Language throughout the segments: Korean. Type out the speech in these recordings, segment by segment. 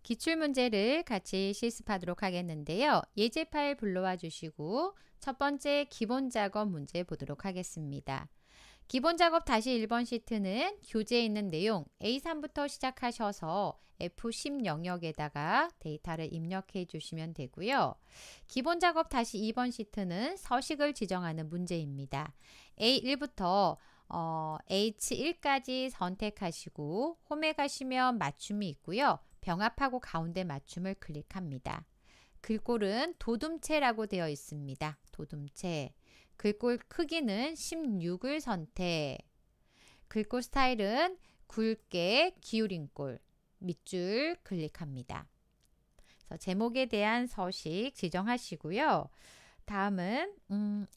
기출문제를 같이 실습하도록 하겠는데요. 예제 파일 불러와 주시고 첫 번째 기본 작업 문제 보도록 하겠습니다. 기본 작업 다시 1번 시트는 교재에 있는 내용 A3부터 시작하셔서 F10 영역에다가 데이터를 입력해 주시면 되고요. 기본 작업 다시 2번 시트는 서식을 지정하는 문제입니다. A1부터 H1까지 선택하시고 홈에 가시면 맞춤이 있고요. 병합하고 가운데 맞춤을 클릭합니다. 글꼴은 도둠체라고 되어 있습니다. 도둠체. 글꼴 크기는 16을 선택. 글꼴 스타일은 굵게 기울인 꼴. 밑줄 클릭합니다. 그래서 제목에 대한 서식 지정하시고요. 다음은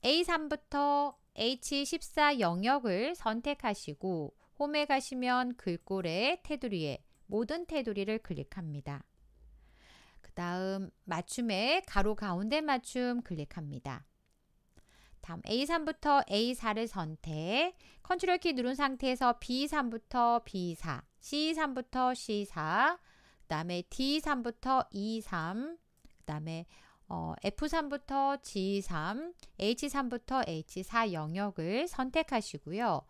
A3부터 H14 영역을 선택하시고 홈에 가시면 글꼴의 테두리에 모든 테두리를 클릭합니다. 그 다음 맞춤에 가로 가운데 맞춤 클릭합니다. 다음 A3부터 A4를 선택, 컨트롤 키 누른 상태에서 B3부터 B4, C3부터 C4, 그 다음에 D3부터 E3, 그 다음에 F3부터 G3, H3부터 H4 영역을 선택하시고요.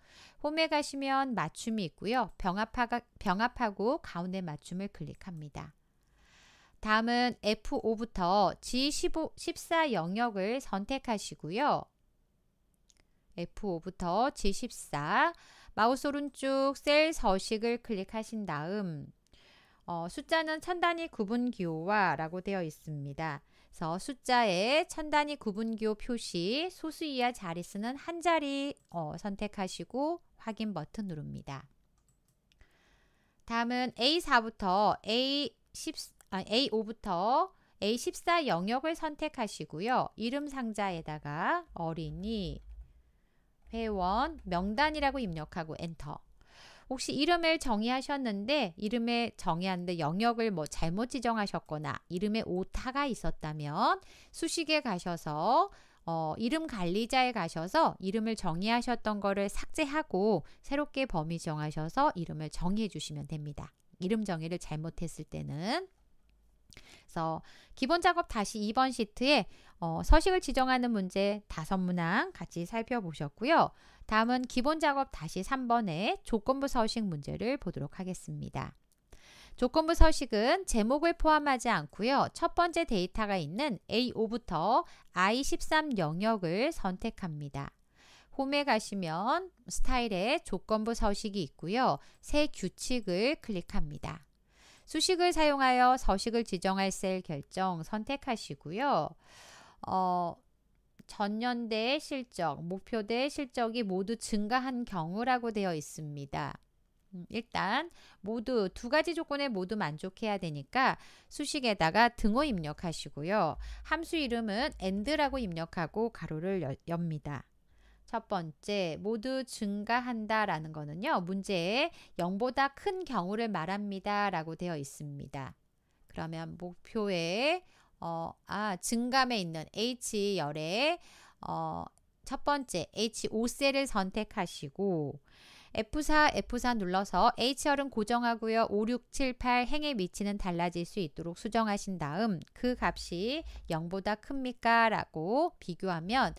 홈에 가시면 맞춤이 있고요. 병합하고 가운데 맞춤을 클릭합니다. 다음은 F5부터 G14 영역을 선택하시고요. F5부터 G14 마우스 오른쪽 셀 서식을 클릭하신 다음 숫자는 천단위 구분기호와 라고 되어 있습니다. 그래서 숫자에 천단위 구분기호 표시 소수 이하 자릿수는 한 자리 선택하시고 확인 버튼 누릅니다. 다음은 A4부터 A5부터 A14 영역을 선택하시고요. 이름 상자에다가 어린이, 회원, 명단이라고 입력하고 엔터. 혹시 이름을 정의하셨는데 이름에 정의하는데 영역을 잘못 지정하셨거나 이름에 오타가 있었다면 수식에 가셔서 이름 관리자에 가셔서 이름을 정의하셨던 거를 삭제하고 새롭게 범위 정하셔서 이름을 정의해 주시면 됩니다. 이름 정의를 잘못했을 때는. 그래서 기본 작업 다시 2번 시트에 서식을 지정하는 문제 5문항 같이 살펴보셨고요. 다음은 기본 작업 다시 3번에 조건부 서식 문제를 보도록 하겠습니다. 조건부 서식은 제목을 포함하지 않고요. 첫 번째 데이터가 있는 A5부터 I13 영역을 선택합니다. 홈에 가시면 스타일에 조건부 서식이 있고요. 새 규칙을 클릭합니다. 수식을 사용하여 서식을 지정할 셀 결정 선택하시고요. 전년대 실적, 목표대 실적이 모두 증가한 경우라고 되어 있습니다. 일단 모두 두 가지 조건에 모두 만족해야 되니까 수식에다가 등호 입력하시고요. 함수 이름은 and라고 입력하고 가로를 엽니다. 첫 번째, 모두 증가한다 라는 거는요. 문제에 0보다 큰 경우를 말합니다 라고 되어 있습니다. 그러면 목표에 증감에 있는 H열에 첫 번째 H5셀을 선택하시고 F4 눌러서 H열은 고정하고요. 5, 6, 7, 8 행에 미치는 달라질 수 있도록 수정하신 다음 그 값이 0보다 큽니까? 라고 비교하면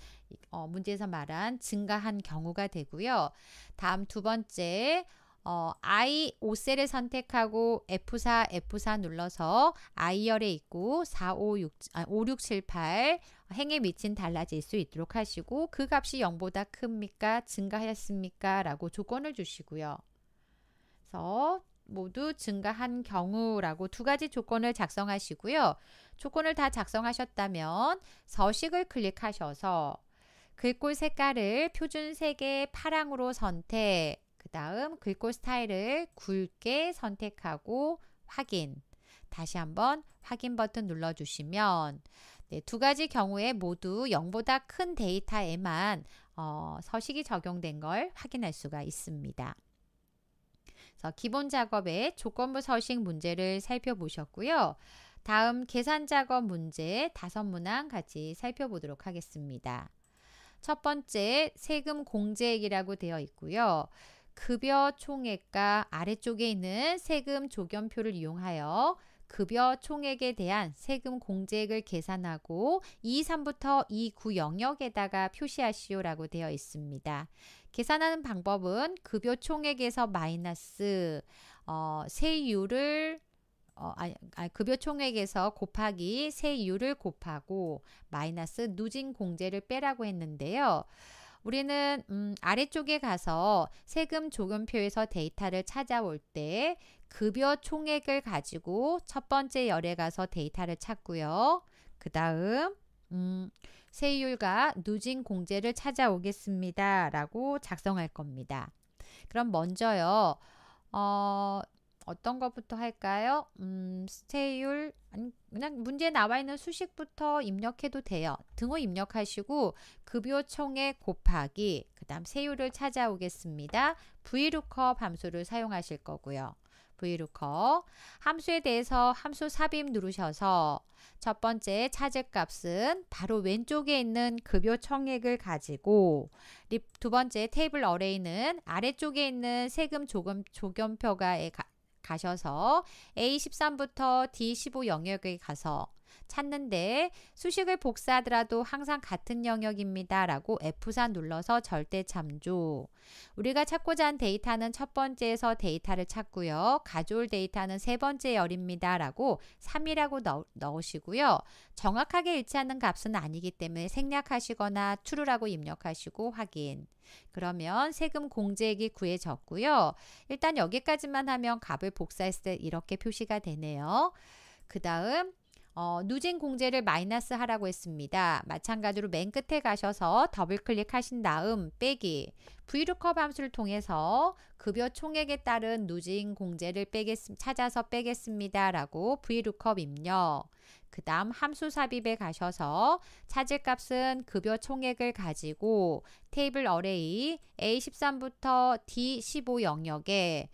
문제에서 말한 증가한 경우가 되고요. 다음 두 번째 I5셀을 선택하고 F4 눌러서 I열에 있고 5, 6, 7, 8 행에 미친 달라질 수 있도록 하시고 그 값이 0보다 큽니까? 증가하였습니까? 라고 조건을 주시고요. 그래서 모두 증가한 경우라고 두 가지 조건을 작성하시고요. 조건을 다 작성하셨다면 서식을 클릭하셔서 글꼴 색깔을 표준색의 파랑으로 선택, 그 다음 글꼴 스타일을 굵게 선택하고 확인. 다시 한번 확인 버튼 눌러주시면 두 가지 경우에 모두 0보다 큰 데이터에만 서식이 적용된 걸 확인할 수가 있습니다. 그래서 기본 작업의 조건부 서식 문제를 살펴보셨고요. 다음 계산 작업 문제 5문항 같이 살펴보도록 하겠습니다. 첫 번째 세금 공제액이라고 되어 있고요. 급여 총액과 아래쪽에 있는 세금 조견표를 이용하여 급여 총액에 대한 세금 공제액을 계산하고 223부터 29 영역에다가 표시하시오라고 되어 있습니다. 계산하는 방법은 급여 총액에서 마이너스 세율을 급여 총액에서 곱하기 세율을 곱하고 마이너스 누진 공제를 빼라고 했는데요. 우리는 아래쪽에 가서 세금 조건표에서 데이터를 찾아올 때 급여 총액을 가지고 첫 번째 열에 가서 데이터를 찾고요. 그 다음 세율과 누진 공제를 찾아오겠습니다 라고 작성할 겁니다. 그럼 먼저요. 어떤 것부터 할까요? 세율, 그냥 문제에 나와 있는 수식부터 입력해도 돼요. 등호 입력하시고 급여 총액 곱하기 그 다음 세율을 찾아오겠습니다. VLOOKUP 함수를 사용하실 거고요. VLOOKUP 함수에 대해서 함수 삽입 누르셔서 첫 번째 찾을 값은 바로 왼쪽에 있는 급여 총액을 가지고 두 번째 테이블 어레이는 아래쪽에 있는 세금 조건표가 가셔서 A13부터 D15 영역에 가서 찾는데 수식을 복사하더라도 항상 같은 영역입니다 라고 F4 눌러서 절대 참조. 우리가 찾고자 한 데이터는 첫 번째에서 데이터를 찾고요. 가져올 데이터는 세 번째 열입니다 라고 3이라고 넣으시고요. 정확하게 일치하는 값은 아니기 때문에 생략하시거나 true라고 입력하시고 확인. 그러면 세금 공제액이 구해졌고요. 일단 여기까지만 하면 값을 복사했을 때 이렇게 표시가 되네요. 그 다음 누진 공제를 마이너스 하라고 했습니다. 마찬가지로 맨 끝에 가셔서 더블 클릭하신 다음 빼기 VLOOKUP 함수를 통해서 급여 총액에 따른 누진 공제를 찾아서 빼겠습니다 라고 VLOOKUP 입력. 그 다음 함수 삽입에 가셔서 찾을 값은 급여 총액을 가지고 테이블 어레이 A13부터 D15 영역에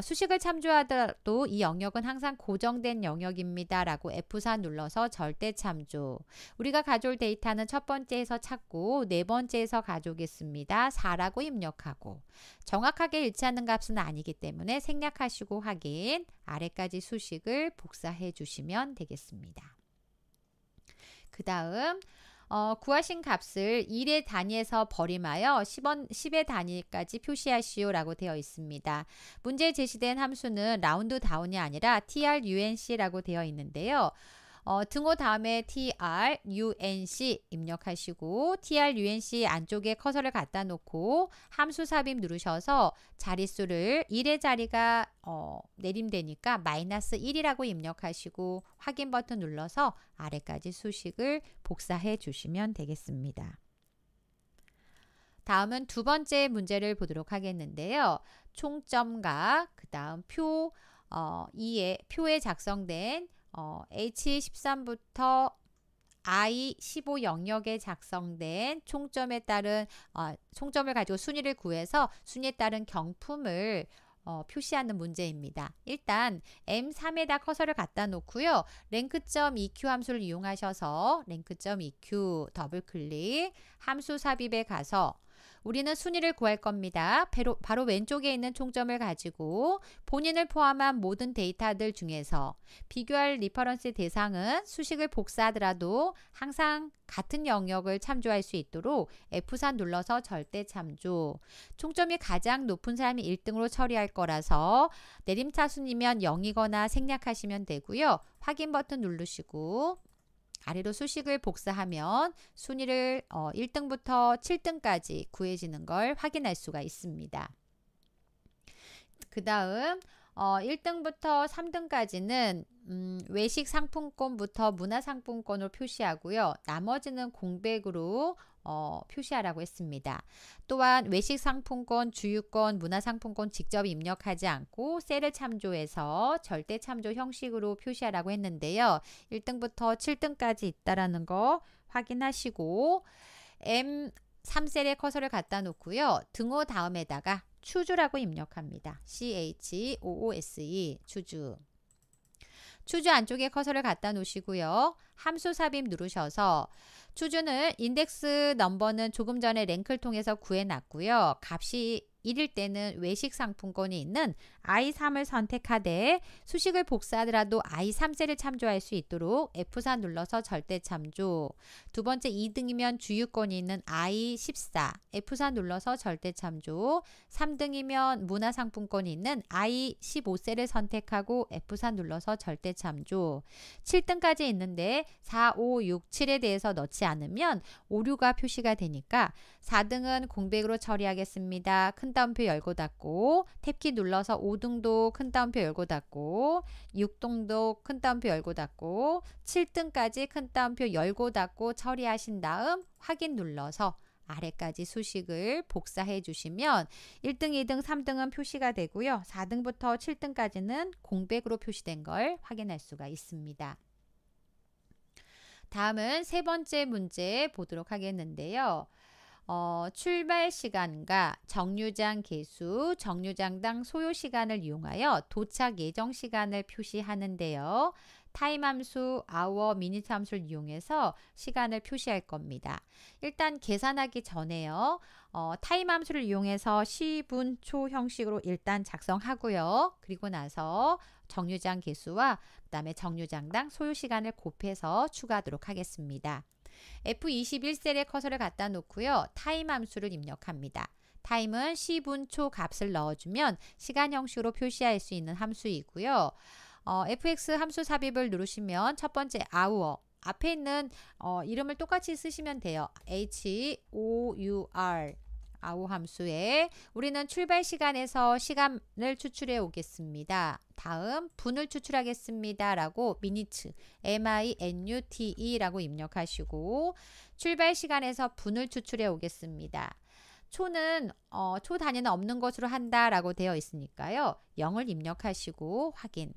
수식을 참조하더라도 이 영역은 항상 고정된 영역입니다 라고 F4 눌러서 절대 참조. 우리가 가져올 데이터는 첫 번째에서 찾고 네 번째에서 가져오겠습니다. 4라고 입력하고 정확하게 일치하는 값은 아니기 때문에 생략하시고 확인. 아래까지 수식을 복사해 주시면 되겠습니다. 그 다음 구하신 값을 1의 단위에서 버림하여 10의 단위까지 표시하시오 라고 되어 있습니다. 문제에 제시된 함수는 라운드 다운이 아니라 trunc라고 되어 있는데요. 등호 다음에 trunc 입력하시고 trunc 안쪽에 커서를 갖다 놓고 함수 삽입 누르셔서 자릿수를 1의 자리가 내림되니까 마이너스 1이라고 입력하시고 확인 버튼 눌러서 아래까지 수식을 복사해 주시면 되겠습니다. 다음은 두 번째 문제를 보도록 하겠는데요. 총점과 그 다음 표에 작성된 H13부터 I15 영역에 작성된 총점에 따른 총점을 가지고 순위를 구해서 순위에 따른 경품을 표시하는 문제입니다. 일단 M3에다 커서를 갖다 놓고요. 랭크.eq 함수를 이용하셔서 랭크.eq 더블 클릭 함수 삽입에 가서 우리는 순위를 구할 겁니다. 바로 왼쪽에 있는 총점을 가지고 본인을 포함한 모든 데이터들 중에서 비교할 리퍼런스 대상은 수식을 복사하더라도 항상 같은 영역을 참조할 수 있도록 F4 눌러서 절대 참조. 총점이 가장 높은 사람이 1등으로 처리할 거라서 내림차순이면 0이거나 생략하시면 되고요. 확인 버튼 누르시고 아래로 수식을 복사하면 순위를 1등부터 7등까지 구해지는 걸 확인할 수가 있습니다. 그 다음 1등부터 3등까지는 외식 상품권부터 문화상품권으로 표시하고요. 나머지는 공백으로 표시하라고 했습니다. 또한 외식 상품권, 주유권, 문화상품권 직접 입력하지 않고 셀을 참조해서 절대 참조 형식으로 표시하라고 했는데요. 1등부터 7등까지 있다라는 거 확인하시고 M3셀에 커서를 갖다 놓고요. 등호 다음에다가 추주라고 입력합니다. CHOOSE 추주. 추주 안쪽에 커서를 갖다 놓으시고요. 함수 삽입 누르셔서 추주는 인덱스 넘버는 조금 전에 랭크를 통해서 구해놨고요. 값이 1일 때는 외식 상품권이 있는 I3을 선택하되 수식을 복사하더라도 I3셀을 참조할 수 있도록 F4 눌러서 절대 참조. 두 번째 2등이면 주유권이 있는 I14, F4 눌러서 절대 참조. 3등이면 문화상품권이 있는 I15셀을 선택하고 F4 눌러서 절대 참조. 7등까지 있는데 4, 5, 6, 7에 대해서 넣지 않으면 오류가 표시가 되니까 4등은 공백으로 처리하겠습니다. 큰 따옴표 열고 닫고, 탭키 눌러서 5등도 큰 따옴표 열고 닫고, 6등도 큰 따옴표 열고 닫고, 7등까지 큰 따옴표 열고 닫고 처리하신 다음 확인 눌러서 아래까지 수식을 복사해 주시면 1등, 2등, 3등은 표시가 되고요. 4등부터 7등까지는 공백으로 표시된 걸 확인할 수가 있습니다. 다음은 세 번째 문제 보도록 하겠는데요. 출발 시간과 정류장 개수, 정류장당 소요 시간을 이용하여 도착 예정 시간을 표시하는데요. 타임 함수, hour, minute 함수를 이용해서 시간을 표시할 겁니다. 일단 계산하기 전에요. 타임 함수를 이용해서 시분, 초 형식으로 일단 작성하고요. 그리고 나서 정류장 개수와 그다음에 정류장당 소요 시간을 곱해서 추가하도록 하겠습니다. F21셀에 커서를 갖다 놓고요. 타임 함수를 입력합니다. 타임은 시분, 초 값을 넣어주면 시간 형식으로 표시할 수 있는 함수이고요. fx 함수 삽입을 누르시면 첫 번째 hour, 앞에 있는 이름을 똑같이 쓰시면 돼요. hour, hour 함수에 우리는 출발 시간에서 시간을 추출해 오겠습니다. 다음 분을 추출하겠습니다 라고 minute, minute 라고 입력하시고 출발 시간에서 분을 추출해 오겠습니다. 초는 초 단위는 없는 것으로 한다 라고 되어 있으니까요. 0을 입력하시고 확인.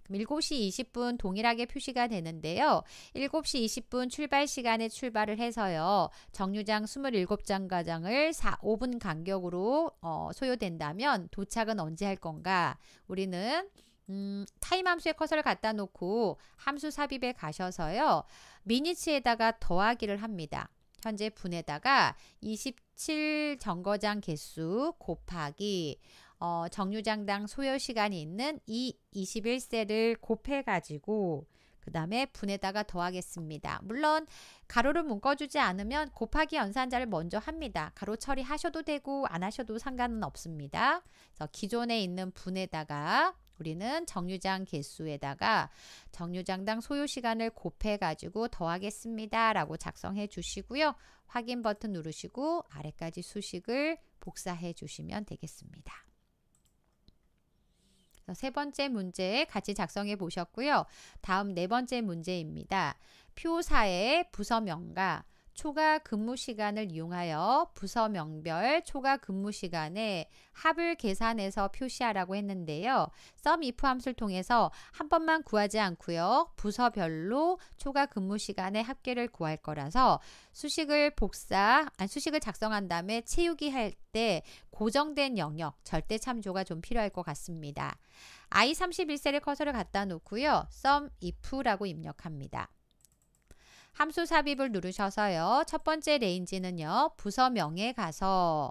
그럼 7시 20분 동일하게 표시가 되는데요. 7시 20분 출발 시간에 출발을 해서요. 정류장 27정거장을 5분 간격으로 소요된다면 도착은 언제 할 건가? 우리는 타임 함수에 커서를 갖다 놓고 함수 삽입에 가셔서요. 미니츠에다가 더하기를 합니다. 현재 분에다가 27 정거장 개수 곱하기 정류장당 소요 시간이 있는 이 21셀을 곱해가지고 그 다음에 분에다가 더하겠습니다. 물론 가로를 묶어주지 않으면 곱하기 연산자를 먼저 합니다. 가로 처리하셔도 되고 안 하셔도 상관은 없습니다. 그래서 기존에 있는 분에다가 우리는 정류장 개수에다가 정류장당 소요 시간을 곱해가지고 더하겠습니다. 라고 작성해 주시고요. 확인 버튼 누르시고 아래까지 수식을 복사해 주시면 되겠습니다. 세 번째 문제 같이 작성해 보셨고요. 다음 네 번째 문제입니다. 표사의 부서명과 초과 근무 시간을 이용하여 부서명별 초과 근무 시간의 합을 계산해서 표시하라고 했는데요. sum if 함수를 통해서 한 번만 구하지 않고요. 부서별로 초과 근무 시간의 합계를 구할 거라서 수식을 작성한 다음에 채우기 할 때 고정된 영역, 절대 참조가 좀 필요할 것 같습니다. I31셀에 커서를 갖다 놓고요. sum if라고 입력합니다. 함수 삽입을 누르셔서요. 첫 번째 레인지는요. 부서명에 가서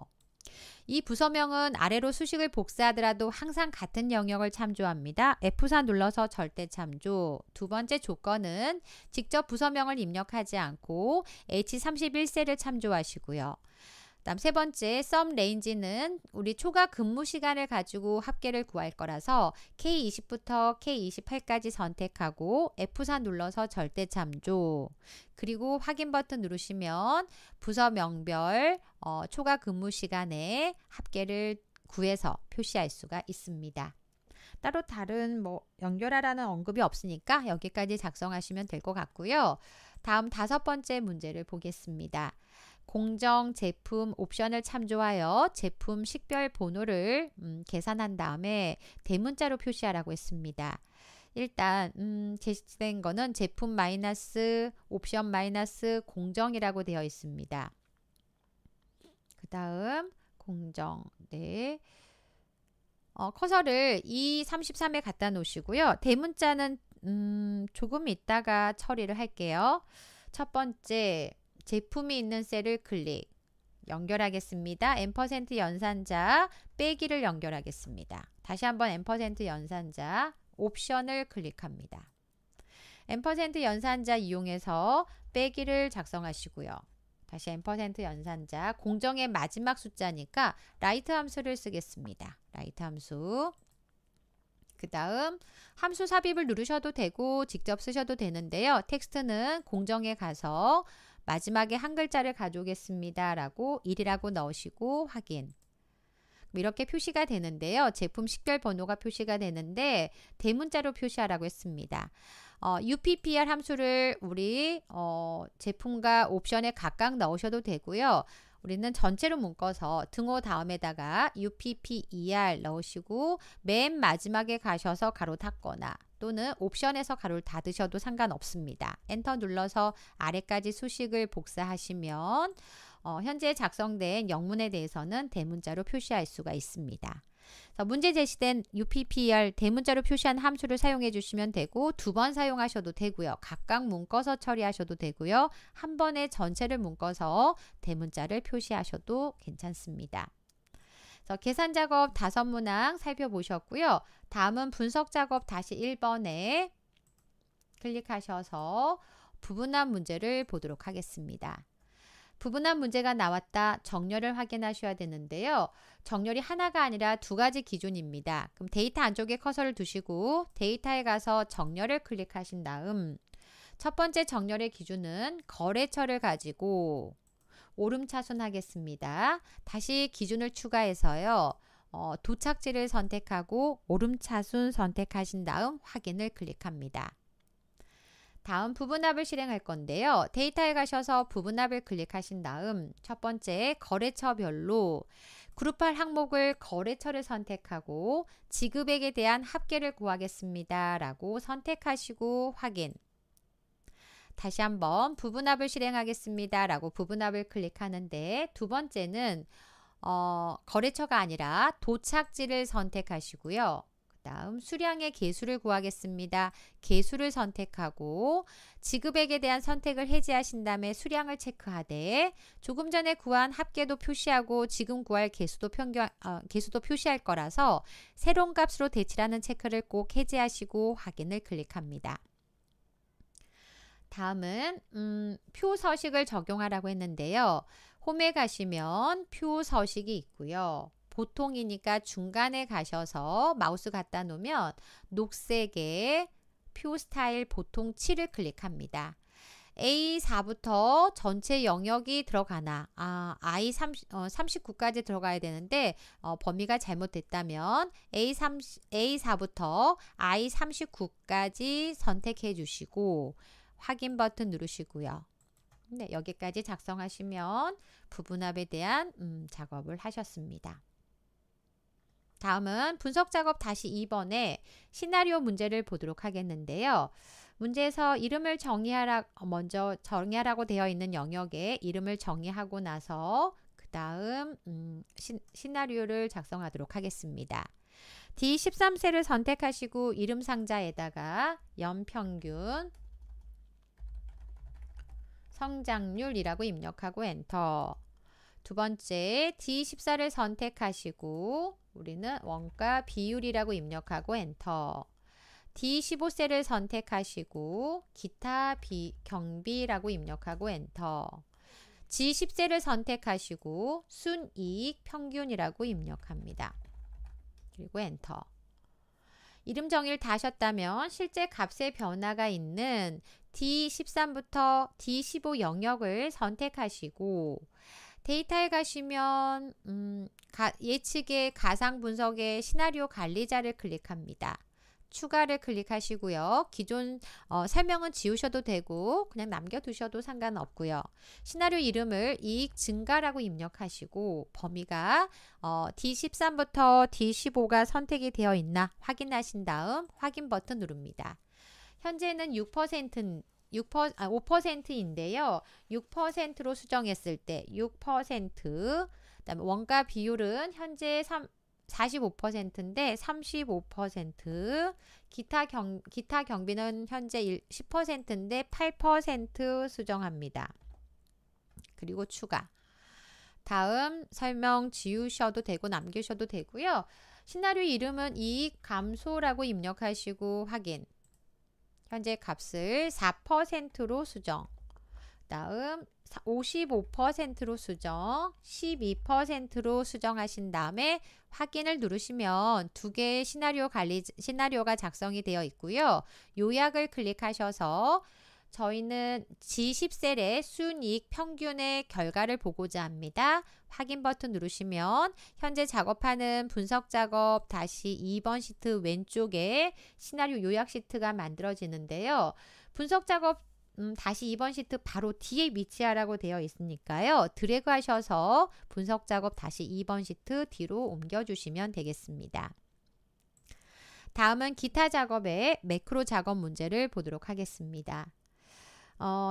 이 부서명은 아래로 수식을 복사하더라도 항상 같은 영역을 참조합니다. F4 눌러서 절대 참조. 두 번째 조건은 직접 부서명을 입력하지 않고 H31셀을 참조하시고요. 다음 세 번째 sum range는 우리 초과 근무 시간을 가지고 합계를 구할 거라서 K20부터 K28까지 선택하고 F4 눌러서 절대 참조. 그리고 확인 버튼 누르시면 부서명별 초과 근무 시간에 합계를 구해서 표시할 수가 있습니다. 따로 다른 연결하라는 언급이 없으니까 여기까지 작성하시면 될 것 같고요. 다음 다섯 번째 문제를 보겠습니다. 공정, 제품, 옵션을 참조하여 제품 식별 번호를 계산한 다음에 대문자로 표시하라고 했습니다. 일단 제시된 거는 제품 마이너스, 옵션 마이너스, 공정이라고 되어 있습니다. 그 다음 공정, 네. 커서를 E33에 갖다 놓으시고요. 대문자는 조금 있다가 처리를 할게요. 첫 번째 제품이 있는 셀을 클릭. 연결하겠습니다. n% 연산자 빼기를 연결하겠습니다. 다시 한번 n% 연산자 옵션을 클릭합니다. n% 연산자 이용해서 빼기를 작성하시고요. 다시 n% 연산자 공정의 마지막 숫자니까 라이트 함수를 쓰겠습니다. 라이트 함수. 그 다음 함수 삽입을 누르셔도 되고 직접 쓰셔도 되는데요. 텍스트는 공정에 가서 마지막에 한 글자를 가져오겠습니다 라고 1이라고 넣으시고 확인. 이렇게 표시가 되는데요. 제품 식별 번호가 표시가 되는데 대문자로 표시하라고 했습니다. UPPR 함수를 우리 제품과 옵션에 각각 넣으셔도 되고요. 우리는 전체로 묶어서 등호 다음에다가 UPPER 넣으시고 맨 마지막에 가셔서 가로 닫거나 또는 옵션에서 가로를 닫으셔도 상관없습니다. 엔터 눌러서 아래까지 수식을 복사하시면 현재 작성된 영문에 대해서는 대문자로 표시할 수가 있습니다. 문제 제시된 UPPR 대문자로 표시한 함수를 사용해 주시면 되고 2번 사용하셔도 되고요. 각각 묶어서 처리하셔도 되고요. 한 번에 전체를 묶어서 대문자를 표시하셔도 괜찮습니다. 계산 작업 5문항 살펴보셨고요. 다음은 분석 작업 다시 1번에 클릭하셔서 부분합 문제를 보도록 하겠습니다. 부분합 문제가 나왔다. 정렬을 확인하셔야 되는데요. 정렬이 하나가 아니라 2가지 기준입니다. 그럼 데이터 안쪽에 커서를 두시고 데이터에 가서 정렬을 클릭하신 다음 첫 번째 정렬의 기준은 거래처를 가지고 오름차순 하겠습니다. 다시 기준을 추가해서요. 도착지를 선택하고 오름차순 선택하신 다음 확인을 클릭합니다. 다음 부분합을 실행할 건데요. 데이터에 가셔서 부분합을 클릭하신 다음 첫 번째 거래처별로 그룹할 항목을 거래처를 선택하고 지급액에 대한 합계를 구하겠습니다 라고 선택하시고 확인. 다시 한번 부분합을 실행하겠습니다 라고 부분합을 클릭하는데 두 번째는 거래처가 아니라 도착지를 선택하시고요. 다음 수량의 개수를 구하겠습니다. 개수를 선택하고 지급액에 대한 선택을 해제하신 다음에 수량을 체크하되 조금 전에 구한 합계도 표시하고 지금 구할 개수도 표시할 거라서 새로운 값으로 대치라는 체크를 꼭 해제하시고 확인을 클릭합니다. 다음은 표 서식을 적용하라고 했는데요. 홈에 가시면 표 서식이 있고요. 보통이니까 중간에 가셔서 마우스 갖다 놓으면 녹색의 표 스타일 보통 7을 클릭합니다. A4부터 전체 영역이 들어가나 I39까지 들어가야 되는데 범위가 잘못됐다면 A4부터 I39까지 선택해 주시고 확인 버튼 누르시고요. 네, 여기까지 작성하시면 부분합에 대한 작업을 하셨습니다. 다음은 분석 작업 다시 2번에 시나리오 문제를 보도록 하겠는데요. 문제에서 이름을 먼저 정의하라고 되어 있는 영역에 이름을 정의하고 나서 그 다음 시나리오를 작성하도록 하겠습니다. D13셀을 선택하시고 이름 상자에다가 연평균 성장률이라고 입력하고 엔터. 두 번째 D14를 선택하시고 우리는 원가 비율이라고 입력하고 엔터. D15셀을 선택하시고 기타 경비라고 입력하고 엔터. G10셀을 선택하시고 순이익 평균이라고 입력합니다. 그리고 엔터. 이름 정의를 다 하셨다면 실제 값의 변화가 있는 D13부터 D15 영역을 선택하시고 데이터에 가시면 예측의 가상 분석의 시나리오 관리자를 클릭합니다. 추가를 클릭하시고요. 기존 설명은 지우셔도 되고 그냥 남겨두셔도 상관없고요. 시나리오 이름을 이익 증가라고 입력하시고 범위가 D13부터 D15가 선택이 되어 있나 확인하신 다음 확인 버튼 누릅니다. 현재는 5%인데요. 6%로 수정했을 때 6%, 그다음에 원가 비율은 현재 45%인데 35%, 기타 경비는 현재 10%인데 8% 수정합니다. 그리고 추가. 다음 설명 지우셔도 되고 남기셔도 되고요. 시나리오 이름은 이익 감소라고 입력하시고 확인. 현재 값을 4%로 수정. 다음 55%로 수정, 12%로 수정하신 다음에 확인을 누르시면 두 개의 시나리오가 작성이 되어 있고요. 요약을 클릭하셔서 저희는 G10셀의 순이익 평균의 결과를 보고자 합니다. 확인 버튼 누르시면 현재 작업하는 분석 작업 다시 2번 시트 왼쪽에 시나리오 요약 시트가 만들어지는데요. 분석 작업 다시 2번 시트 바로 뒤에 위치하라고 되어 있으니까요. 드래그 하셔서 분석 작업 다시 2번 시트 뒤로 옮겨주시면 되겠습니다. 다음은 기타 작업의 매크로 작업 문제를 보도록 하겠습니다.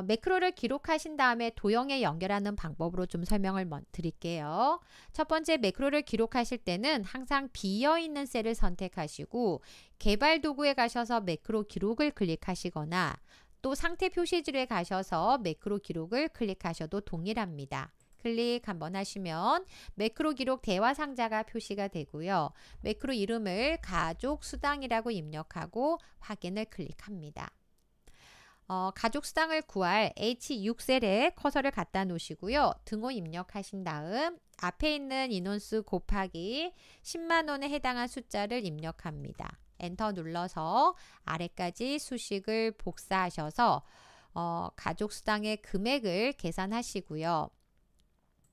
매크로를 기록하신 다음에 도형에 연결하는 방법으로 좀 설명을 드릴게요. 첫 번째 매크로를 기록하실 때는 항상 비어있는 셀을 선택하시고 개발 도구에 가셔서 매크로 기록을 클릭하시거나 또 상태 표시줄에 가셔서 매크로 기록을 클릭하셔도 동일합니다. 클릭 한번 하시면 매크로 기록 대화 상자가 표시가 되고요. 매크로 이름을 가족 수당이라고 입력하고 확인을 클릭합니다. 가족 수당을 구할 H6셀에 커서를 갖다 놓으시고요. 등호 입력하신 다음 앞에 있는 인원수 곱하기 10만 원에 해당한 숫자를 입력합니다. 엔터 눌러서 아래까지 수식을 복사하셔서 가족 수당의 금액을 계산하시고요.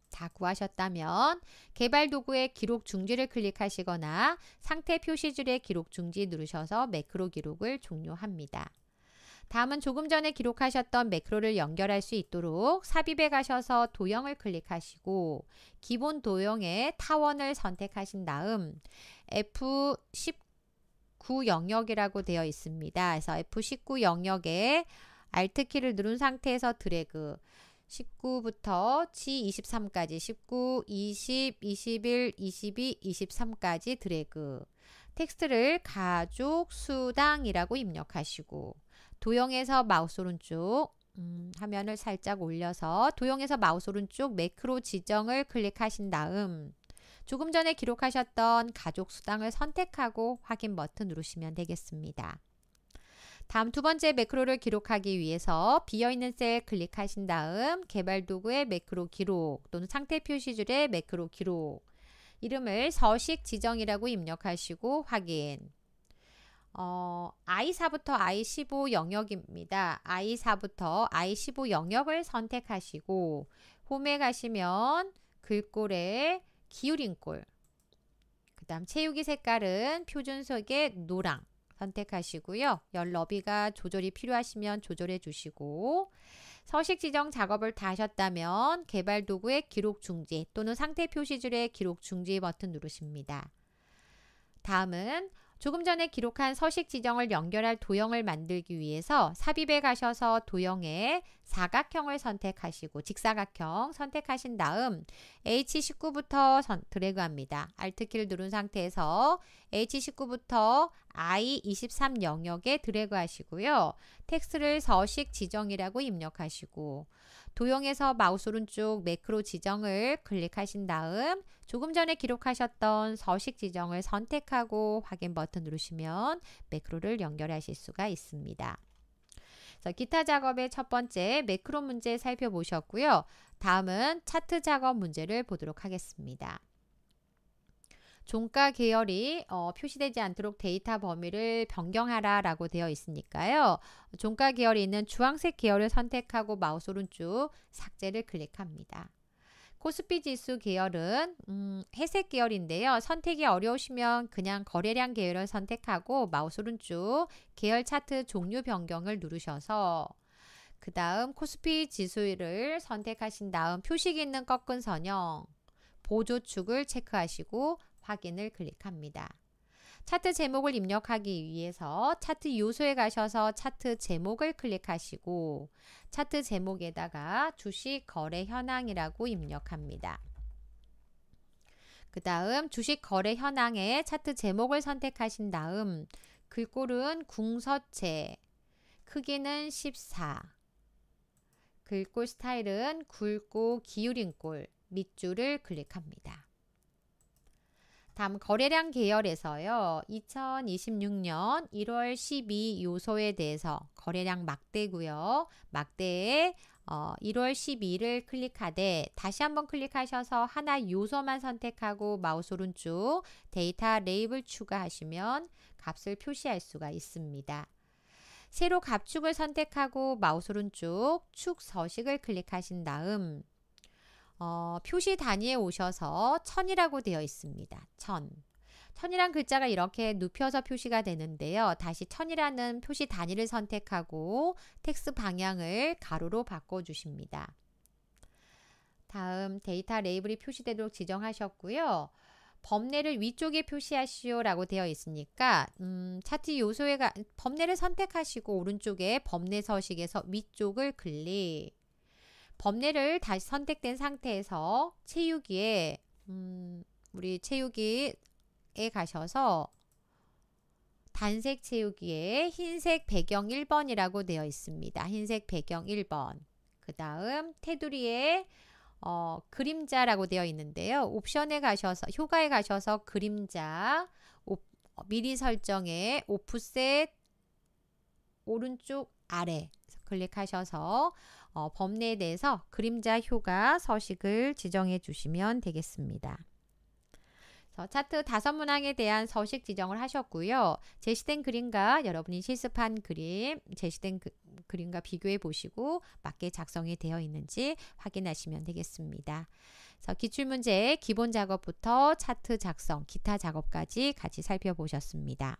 다 구하셨다면 개발 도구의 기록 중지를 클릭하시거나 상태 표시줄의 기록 중지 누르셔서 매크로 기록을 종료합니다. 다음은 조금 전에 기록하셨던 매크로를 연결할 수 있도록 삽입에 가셔서 도형을 클릭하시고 기본 도형의 타원을 선택하신 다음 F19 영역이라고 되어 있습니다. 그래서 F19 영역에 Alt키를 누른 상태에서 드래그 19부터 G23까지 19, 20, 21, 22, 23까지 드래그 텍스트를 가족 수당이라고 입력하시고 도형에서 마우스 오른쪽 화면을 살짝 올려서 도형에서 마우스 오른쪽 매크로 지정을 클릭하신 다음 조금 전에 기록하셨던 가족 수당을 선택하고 확인 버튼 누르시면 되겠습니다. 다음 두 번째 매크로를 기록하기 위해서 비어있는 셀 클릭하신 다음 개발 도구의 매크로 기록 또는 상태 표시줄의 매크로 기록 이름을 서식 지정이라고 입력하시고 확인. I4부터 I15 영역입니다. I4부터 I15 영역을 선택하시고 홈에 가시면 글꼴에 기울인 꼴 그 다음 채우기 색깔은 표준색의 노랑 선택하시고요. 열 너비가 조절이 필요하시면 조절해 주시고 서식 지정 작업을 다 하셨다면 개발 도구의 기록 중지 또는 상태 표시줄의 기록 중지 버튼 누르십니다. 다음은 조금 전에 기록한 서식 지정을 연결할 도형을 만들기 위해서 삽입에 가셔서 도형에 사각형을 선택하시고 직사각형 선택하신 다음 H19부터 드래그합니다. Alt키를 누른 상태에서 H19부터 I23 영역에 드래그 하시고요. 텍스트를 서식 지정이라고 입력하시고 도형에서 마우스 오른쪽 매크로 지정을 클릭하신 다음 조금 전에 기록하셨던 서식 지정을 선택하고 확인 버튼 누르시면 매크로를 연결하실 수가 있습니다. 그래서 기타 작업의 첫 번째 매크로 문제 살펴보셨고요. 다음은 차트 작업 문제를 보도록 하겠습니다. 종가 계열이 표시되지 않도록 데이터 범위를 변경하라 라고 되어 있으니까요. 종가 계열이 있는 주황색 계열을 선택하고 마우스 오른쪽 삭제를 클릭합니다. 코스피 지수 계열은 회색 계열인데요. 선택이 어려우시면 그냥 거래량 계열을 선택하고 마우스 오른쪽 계열 차트 종류 변경을 누르셔서 그 다음 코스피 지수를 선택하신 다음 표식이 있는 꺾은 선형 보조축을 체크하시고 확인을 클릭합니다. 차트 제목을 입력하기 위해서 차트 요소에 가셔서 차트 제목을 클릭하시고 차트 제목에다가 주식 거래 현황이라고 입력합니다. 그 다음 주식 거래 현황에 차트 제목을 선택하신 다음 글꼴은 궁서체, 크기는 14, 글꼴 스타일은 굵고 기울인 꼴, 밑줄을 클릭합니다. 다음 거래량 계열에서요. 2026년 1월 12 요소에 대해서 거래량 막대고요. 막대에 1월 12를 클릭하되 다시 한번 클릭하셔서 하나 요소만 선택하고 마우스 오른쪽 데이터 레이블 추가하시면 값을 표시할 수가 있습니다. 세로 값축을 선택하고 마우스 오른쪽 축 서식을 클릭하신 다음 표시 단위에 오셔서 1000이라고 되어 있습니다. 1000. 1000이란 글자가 이렇게 눕혀서 표시가 되는데요. 다시 1000이라는 표시 단위를 선택하고 텍스트 방향을 가로로 바꿔주십니다. 다음 데이터 레이블이 표시되도록 지정하셨고요. 범례를 위쪽에 표시하시오 라고 되어 있으니까 차트 요소에 범례를 선택하시고 오른쪽에 범례 서식에서 위쪽을 클릭. 범례를 다시 선택된 상태에서 채우기에 우리 채우기에 가셔서 단색 채우기에 흰색 배경 1번이라고 되어 있습니다. 흰색 배경 1번. 그 다음 테두리에 그림자라고 되어 있는데요. 옵션에 가셔서 효과에 가셔서 그림자 미리 설정에 오프셋 오른쪽 아래 클릭하셔서 범례에 대해서 그림자 효과 서식을 지정해 주시면 되겠습니다. 차트 5문항에 대한 서식 지정을 하셨고요. 제시된 그림과 여러분이 실습한 그림, 제시된 그림과 비교해 보시고 맞게 작성이 되어 있는지 확인하시면 되겠습니다. 기출문제 기본 작업부터 차트 작성, 기타 작업까지 같이 살펴보셨습니다.